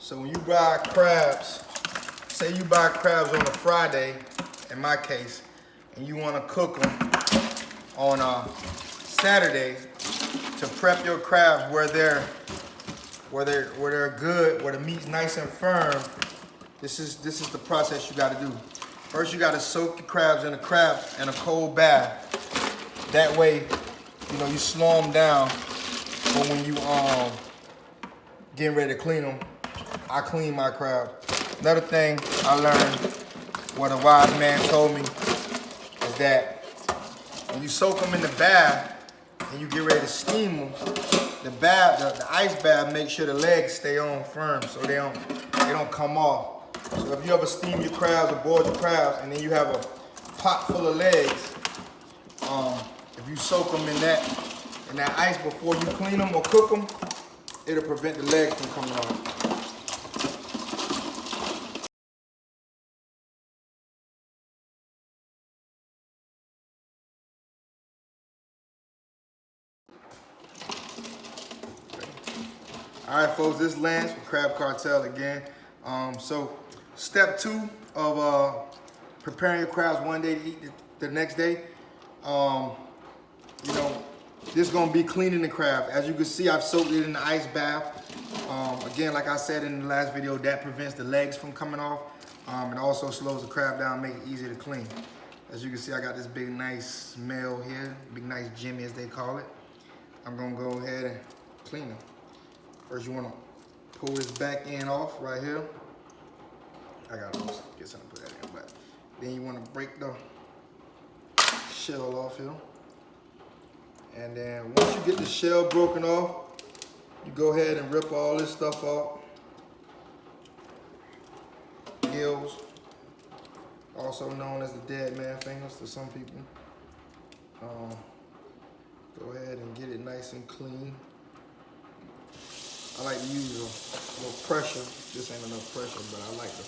So when you buy crabs, say you buy crabs on a Friday, in my case, and you want to cook them on a Saturday to prep your crabs where they're good, where the meat's nice and firm. This is the process you got to do. First, you got to soak the crabs in a cold bath. That way, you know, you slow them down for when you getting ready to clean them. I clean my crab. Another thing I learned, what a wise man told me, is that when you soak them in the bath and you get ready to steam them, the ice bath makes sure the legs stay on firm so they don't come off. So if you ever steam your crabs or boil your crabs and then you have a pot full of legs, if you soak them in that ice before you clean them or cook them, it'll prevent the legs from coming off. All right, folks, this is Lance with Crab Cartel again. So step 2 of preparing your crabs one day to eat the next day. You know, this is gonna be cleaning the crab. As you can see, I've soaked it in the ice bath. Again, like I said in the last video, that prevents the legs from coming off. It also slows the crab down, make it easier to clean. As you can see, I got this big, nice male here, big, nice Jimmy as they call it. I'm gonna go ahead and clean it. First, you wanna pull this back end off right here. I gotta get something to put that in, but then you wanna break the shell off here. And then once you get the shell broken off, you go ahead and rip all this stuff off. Gills, also known as the dead man fingers to some people. Go ahead and get it nice and clean. I like to use a little pressure. This ain't enough pressure, but I like to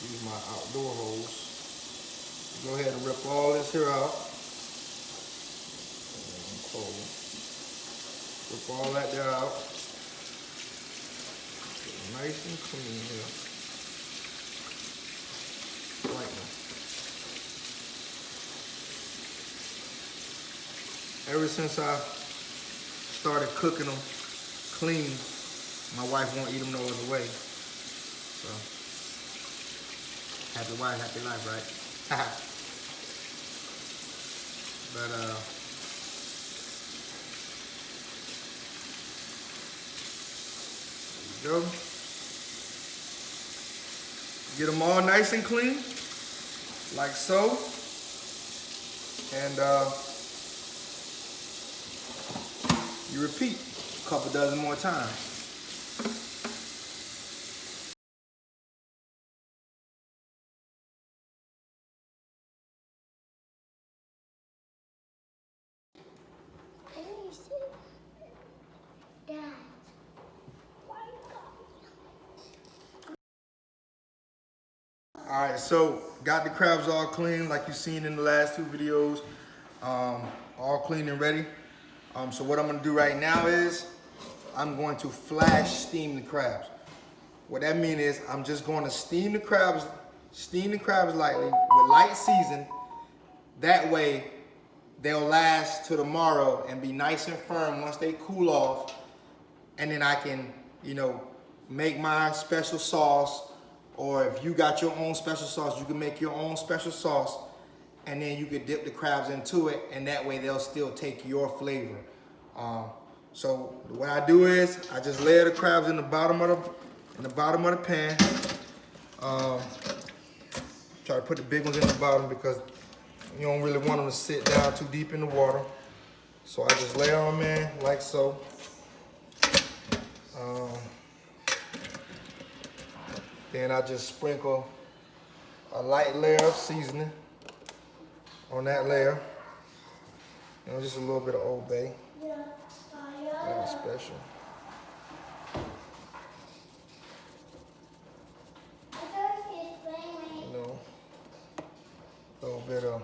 use my outdoor hose. Go ahead and rip all this here out. Rip all that there out. Get it nice and clean here. Like that. Ever since I started cooking them clean, my wife won't eat them no other way. So, happy wife, happy life, right? But there you go. Get them all nice and clean, like so. And you repeat a couple dozen more times. All right, so got the crabs all clean like you've seen in the last 2 videos, all clean and ready. So what I'm gonna do right now is I'm going to flash steam the crabs. What that means is I'm just going to steam the crabs lightly with light season. That way they'll last till tomorrow and be nice and firm once they cool off. And then I can, you know, make my special sauce. Or if you got your own special sauce, you can make your own special sauce, and then you could dip the crabs into it, and that way they'll still take your flavor. So what I do is I just layer the crabs in the bottom of the pan. Try to put the big ones in the bottom because you don't really want them to sit down too deep in the water. So I just layer them in like so. Then I just sprinkle a light layer of seasoning on that layer. You know, just a little bit of Old Bay. Nothing special. You know, a little bit of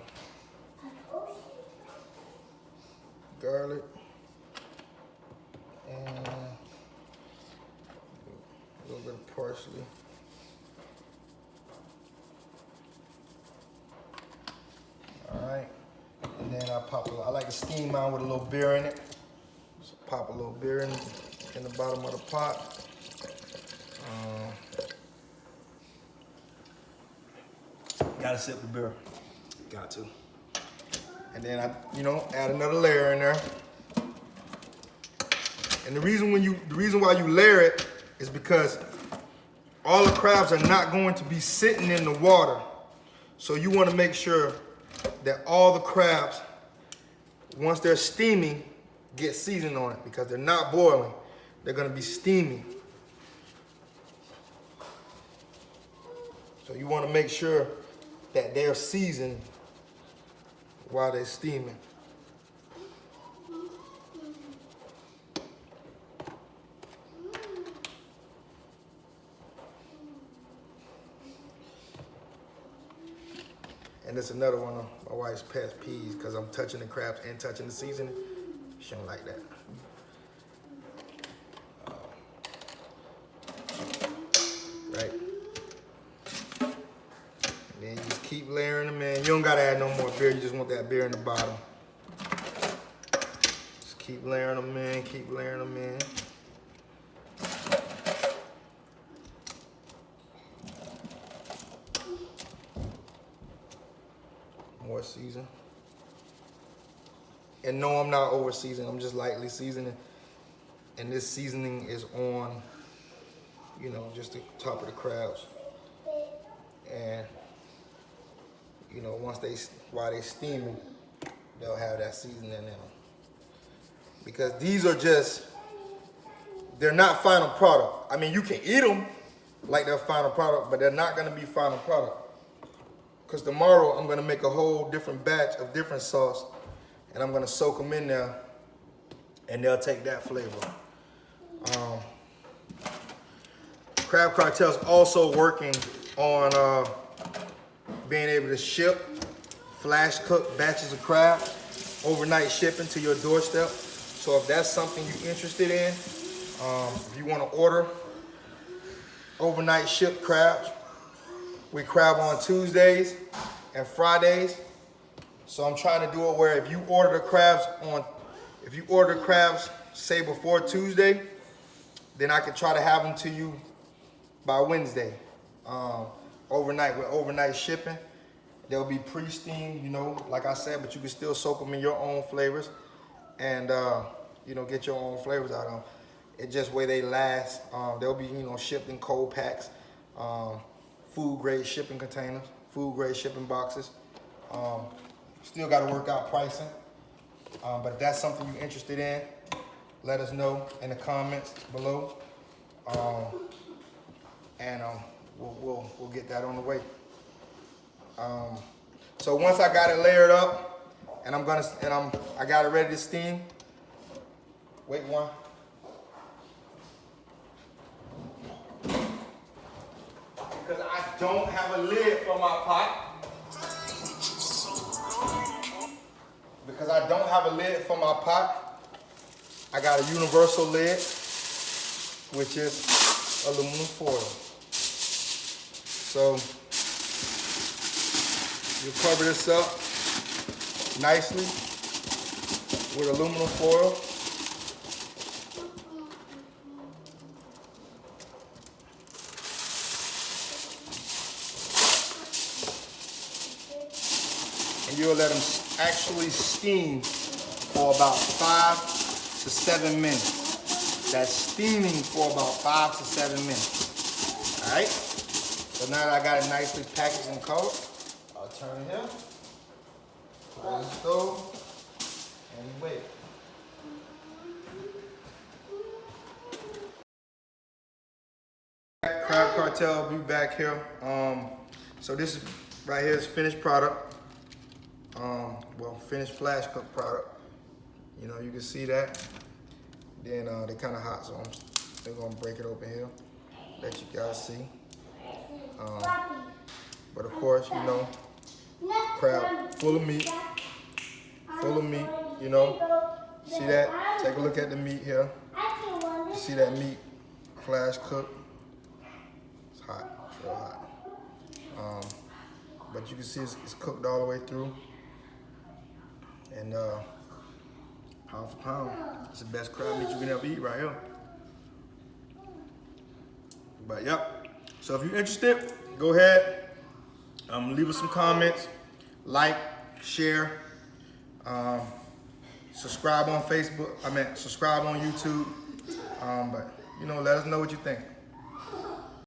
garlic and partially. All right, and then I like to steam mine with a little beer in it. So pop a little beer in the bottom of the pot. Gotta sip the beer. Got to. And then I, add another layer in there. And the reason why you layer it is because all the crabs are not going to be sitting in the water. So you want to make sure that all the crabs, once they're steaming, get seasoned on it, because they're not boiling. They're going to be steaming. So you want to make sure that they're seasoned while they're steaming. And it's another one of my wife's pet peeves, because I'm touching the crabs and touching the seasoning. She don't like that. Right. And then you just keep layering them in. You don't gotta add no more beer. You just want that beer in the bottom. Just keep layering them in. Keep layering them in. More season. And no, I'm not over seasoning. I'm just lightly seasoning. And this seasoning is on, just the top of the crabs. And, while they're steaming, they'll have that seasoning in them. Because these are they're not final product. I mean, you can eat them like they're final product, but they're not gonna be final product. Because tomorrow I'm gonna make a whole different batch of different sauce, and I'm gonna soak them in there, and they'll take that flavor. Crab Cartel's also working on being able to ship flash cooked batches of crab, overnight shipping to your doorstep. So if that's something you're interested in, if you want to order overnight shipped crabs, we crab on Tuesdays and Fridays. So I'm trying to do it where if you order the crabs, say before Tuesday, then I can try to have them to you by Wednesday. Overnight, with overnight shipping. They'll be pre-steamed, like I said, but you can still soak them in your own flavors and, get your own flavors out of them. It's just where they last. They'll be, shipped in cold packs, food grade shipping containers, food grade shipping boxes. Still got to work out pricing. But if that's something you're interested in, let us know in the comments below. We'll get that on the way. So once I got it layered up, and I got it ready to steam. Wait one. Because I don't have a lid for my pot. I got a universal lid, which is aluminum foil. So you cover this up nicely with aluminum foil. And you'll let them actually steam for about 5 to 7 minutes. That's steaming for about 5 to 7 minutes. All right? So now that I got it nicely packaged and covered, I'll turn it here, put it in the stove, and wait. Crab Cartel will be back here. So this is right here is finished product. Finished flash cooked product. You can see that. Then they're kind of hot, so they're gonna break it open here, let you guys see. But of course, crab full of meat, See that? Take a look at the meat here. You see that meat flash cooked. hot, it's real hot. But you can see it's cooked all the way through. And pound for pound, it's the best crab meat you can ever eat right here. But yep, so if you're interested, go ahead, leave us some comments, like, share, subscribe on Facebook, subscribe on YouTube, but let us know what you think.